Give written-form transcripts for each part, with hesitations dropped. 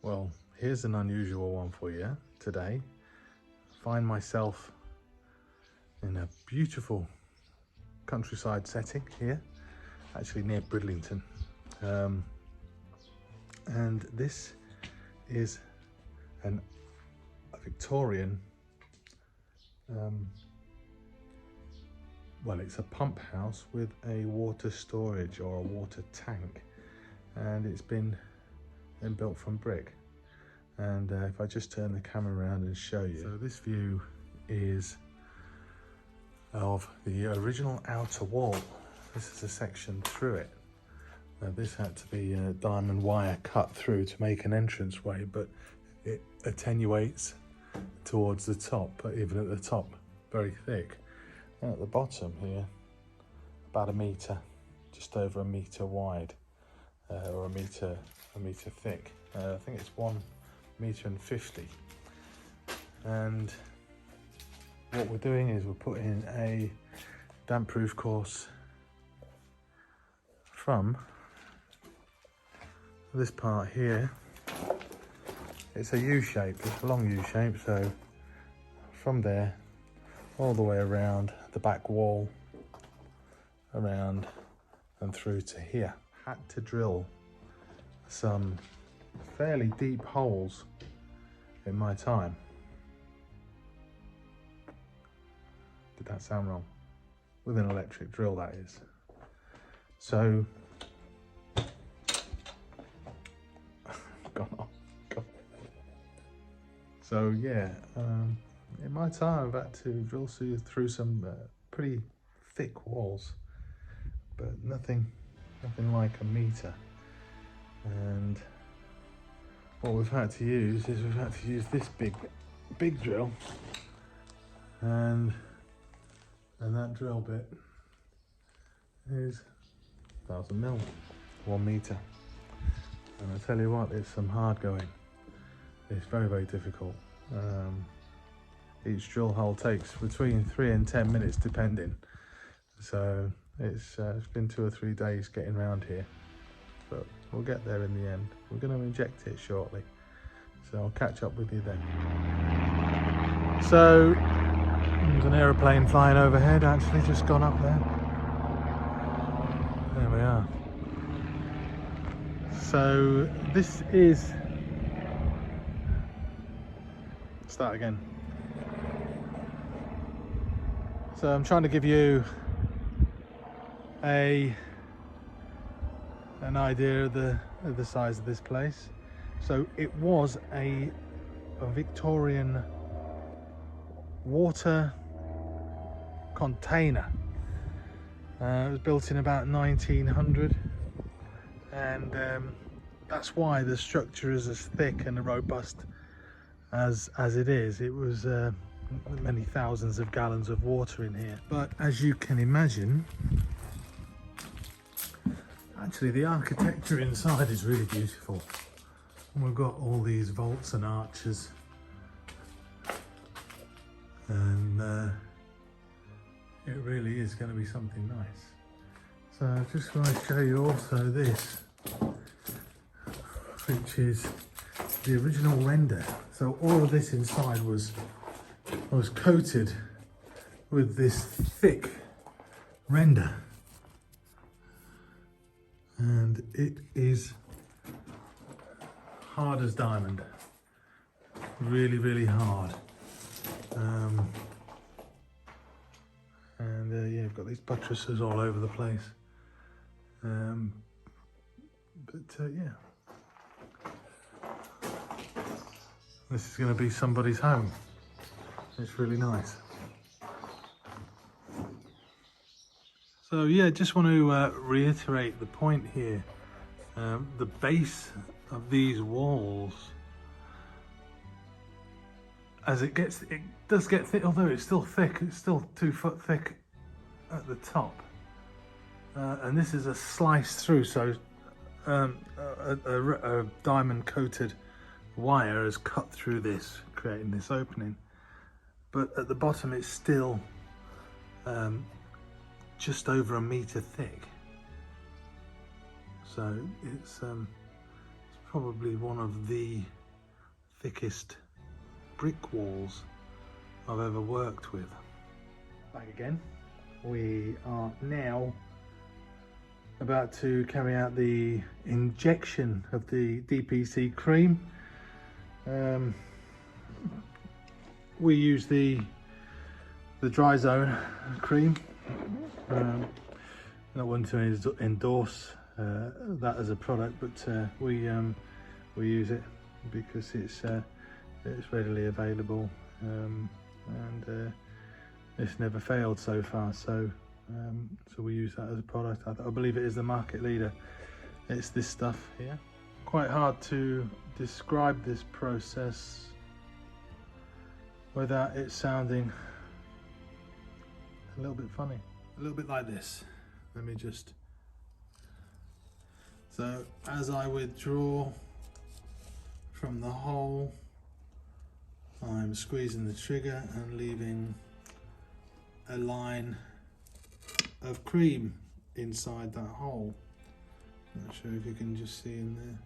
Well, here's an unusual one for you today. Find myself in a beautiful countryside setting here, actually near Bridlington. And this is a Victorian, well, it's a pump house with a water storage or a water tank, and it's been built from brick. And if I just turn the camera around and show you, so this view is of the original outer wall. This is a section through it. Now this had to be diamond wire cut through to make an entranceway, but it attenuates towards the top, but even at the top, very thick. And at the bottom here, about a metre, just over a metre wide, or a metre thick. I think it's 1.50 meters. And what we're doing is we're putting a damp-proof course from this part here. It's a U-shape, it's a long U-shape, so from there all the way around the back wall, around and through to here. Had to drill some fairly deep holes in my time. Did that sound wrong? With an electric drill, that is. So So yeah, in my time I've had to drill through some pretty thick walls, but nothing like a metre. And what we've had to use is this big drill, and that drill bit is 1,000 mil, 1 metre. And I tell you what, it's some hard going. It's very, very difficult. Each drill hole takes between 3 and 10 minutes depending. So it's been 2 or 3 days getting around here, but we'll get there in the end. We're going to inject it shortly, so I'll catch up with you then. So there's an aeroplane flying overhead, actually just gone up there. There we are. So this is, start again. So I'm trying to give you an idea of the size of this place. So it was a Victorian water container. It was built in about 1900, and that's why the structure is as thick and robust as it is. It was many thousands of gallons of water in here. But as you can imagine, actually the architecture inside is really beautiful. And we've got all these vaults and arches, and it really is going to be something nice. So I just want to show you also this, which is the original render. So all of this inside was coated with this thick render, and it is hard as diamond, really, really hard. And yeah, you've got these buttresses all over the place. Yeah, this is going to be somebody's home. It's really nice. So yeah, just want to reiterate the point here. The base of these walls, as it does get thick, although it's still thick, it's still 2 foot thick at the top. And this is a slice through, so a diamond coated wire has cut through this, creating this opening. But at the bottom it's still just over a metre thick. So it's probably one of the thickest brick walls I've ever worked with. Back again. We are now about to carry out the injection of the DPC cream. We use the dry zone cream. Not one to endorse that as a product, but we use it because it's readily available, and it's never failed so far. So we use that as a product. I believe it is the market leader. It's this stuff here. Quite hard to describe this process without it sounding a little bit funny. A little bit like this. Let me just... So as I withdraw from the hole, I'm squeezing the trigger and leaving a line of cream inside that hole. I'm not sure if you can just see in there.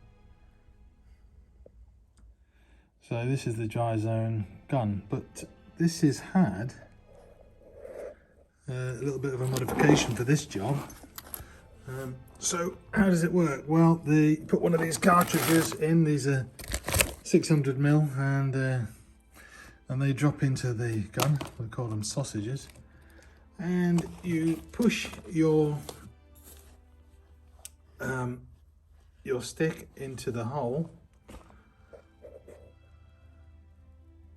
So this is the dry zone gun, but this has had a little bit of a modification for this job. So how does it work? Well, they put one of these cartridges in. These are 600mm, and they drop into the gun. We call them sausages. And you push your stick into the hole,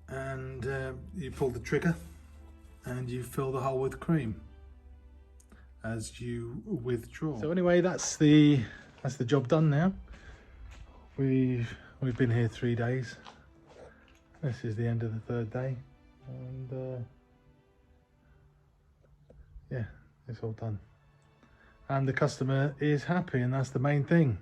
and you pull the trigger, and you fill the hole with cream as you withdraw. So anyway, that's the job done now. We've been here 3 days. This is the end of the third day, and yeah, it's all done. And the customer is happy, and that's the main thing.